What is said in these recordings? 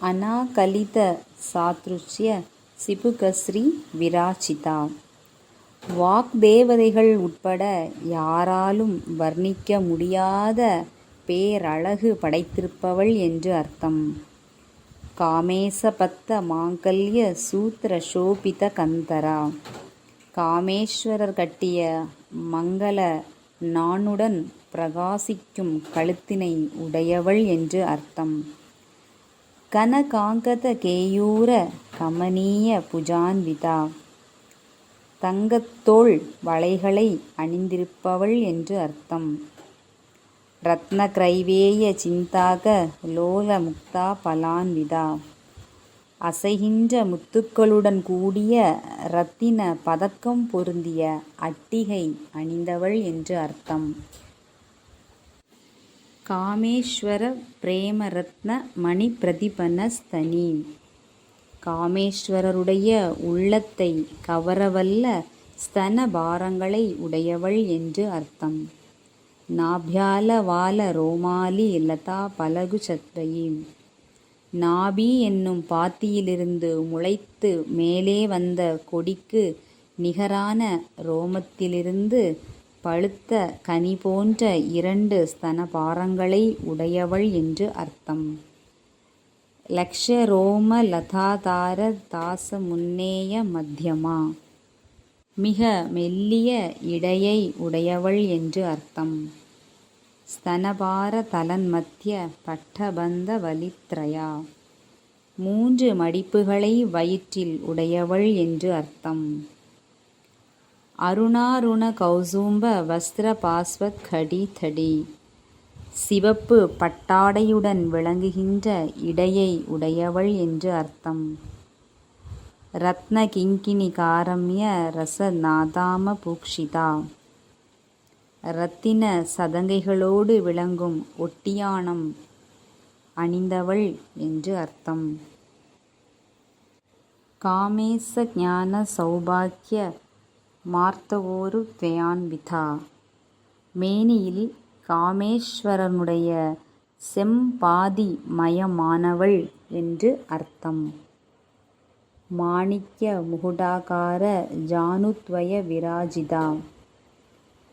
அநாகலித சாத்ருஷ்ய சிபுகஸ்ரீ விராச்சிதா. வாக்தேவதைகள் உட்பட யாராலும் வர்ணிக்க முடியாத பேரழகு படைத்திருப்பவள் என்று அர்த்தம். காமேசபத்த மாங்கல்ய சூத்திர சோபித கந்தரா. காமேஸ்வரர் கட்டிய மங்கள நாணுடன் பிரகாசிக்கும் கழுத்தினை உடையவள் என்று அர்த்தம். கனகாங்கத கேயூர கமனீய புஜான்விதா. தங்கத்தோள் வளைகளை அணிந்திருப்பவள் என்று அர்த்தம். ரத்ன கிரைவேய சிந்தாக லோல முக்தா பலான்விதா. அசைகின்ற முத்துக்களுடன் கூடிய இரத்தின பதக்கம் பொருந்திய அட்டிகை அணிந்தவள் என்று அர்த்தம். காமேஸ்வர பிரேமரத்ன மணி பிரதிபனஸ்தனி. காமேஸ்வரருடைய உள்ளத்தை கவரவல்ல ஸ்தன பாரங்களை உடையவள் என்று அர்த்தம். நாபியால வால ரோமாலி லதா பலகு சத்ரயி. நாபி என்னும் பாத்தியிலிருந்து முளைத்து மேலே வந்த கொடிக்கு நிகரான ரோமத்திலிருந்து பழுத்த கனி போன்ற 2 ஸ்தனபாரங்களை உடையவள் என்று அர்த்தம். லக்ஷ்ய ரோம லதாதார தாசமுன்னேய மத்தியமா. மிக மெல்லிய இடையை உடையவள் என்று அர்த்தம். ஸ்தனபார தலன்மத்திய பட்டபந்த வலித்ரயா. 3 மடிப்புகளை வயிற்றில் உடையவள் என்று அர்த்தம். அருணாருண கௌசூம்ப வஸ்திர பாஸ்வத் கடி தடி. சிவப்பு பட்டாடையுடன் விளங்குகின்ற இடையை உடையவள் என்று அர்த்தம். ரத்ன கிங்கினி காரம்ய ரச நாதாம பூக்ஷிதா. இரத்தின சதங்கைகளோடு விளங்கும் ஒட்டியாணம் அணிந்தவள் என்று அர்த்தம். காமேச ஞான சௌபாக்கிய மார்த்தவோரு துவயான்விதா. மேனியில் காமேஸ்வரனுடைய செம்பாதி மயமானவள் என்று அர்த்தம். மாணிக்ய முகுடாகார ஜானுத்வய விராஜிதா.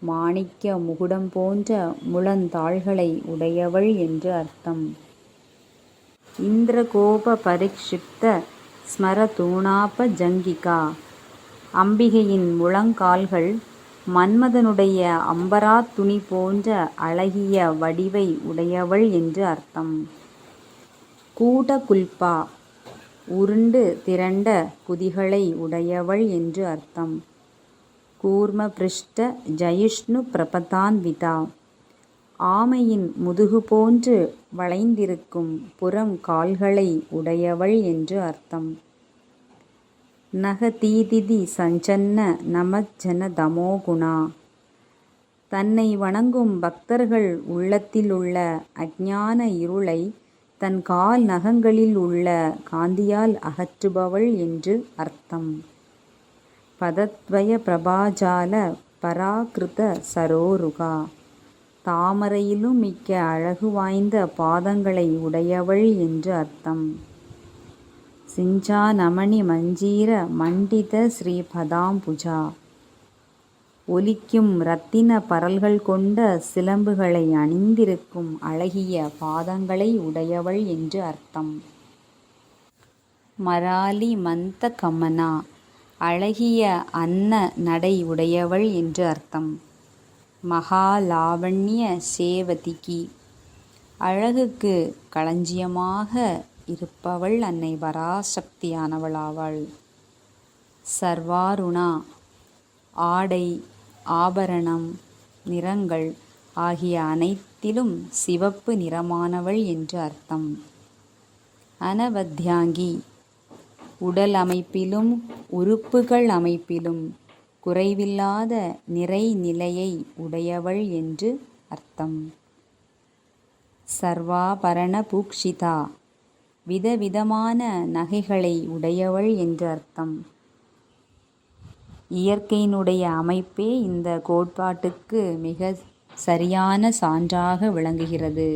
மாணிக்ய முகுடம் போன்ற முழந்தாள்களை உடையவள் என்று அர்த்தம். இந்திரகோப பரிக்ஷிப்த ஸ்மரதூணாப ஜங்கிகா. அம்பிகையின் முழங்கால்கள் மன்மதனுடைய அம்பரா துணி போன்ற அழகிய வடிவை உடையவள் என்று அர்த்தம். கூடகுல்பா. உருண்டு திரண்ட குதிகளை உடையவள் என்று அர்த்தம். கூர்ம பிருஷ்ட ஜயிஷ்ணு பிரபதான்விதா. ஆமையின் முதுகு போன்று வளைந்திருக்கும் புறம் கால்களை உடையவள் என்று அர்த்தம். நகதீதிதி சஞ்சன்ன நமஜ்ஜன தமோகுணா. தன்னை வணங்கும் பக்தர்கள் உள்ளத்திலுள்ள அஞ்ஞான இருளை தன் கால் நகங்களில் உள்ள காந்தியால் அகற்றுபவள் என்று அர்த்தம். பதத்வய பிரபாஜால பராகிருத சரோருகா. தாமரையிலும் மிக்க அழகு வாய்ந்த பாதங்களை உடையவள் என்று அர்த்தம். சிஞ்சா நமணி மஞ்சீர மண்டித ஸ்ரீபதாம்புஜா. ஒலிக்கும் இரத்தின பரல்கள் கொண்ட சிலம்புகளை அணிந்திருக்கும் அழகிய பாதங்களை உடையவள் என்று அர்த்தம். மராலி மந்த கமனா. அழகிய அன்ன நடை உடையவள் என்று அர்த்தம். மகாலாவண்ய சேவதிகி. அழகுக்கு களஞ்சியமாக இருப்பவள் அன்னை பராசக்தியானவளாவாள். சர்வாருணா. ஆடை ஆபரணம் நிறங்கள் ஆகிய அனைத்திலும் சிவப்பு நிறமானவள் என்று அர்த்தம். அனவத்யாங்கி. உடல் அமைப்பிலும் உறுப்புகள் அமைப்பிலும் குறைவில்லாத நிறைநிலையை உடையவள் என்று அர்த்தம். சர்வாபரண பூக்ஷிதா. விதவிதமான நகைகளை உடையவள் என்று அர்த்தம். இயற்கையினுடைய அமைப்பே இந்த கோட்பாட்டுக்கு மிக சரியான சான்றாக விளங்குகிறது.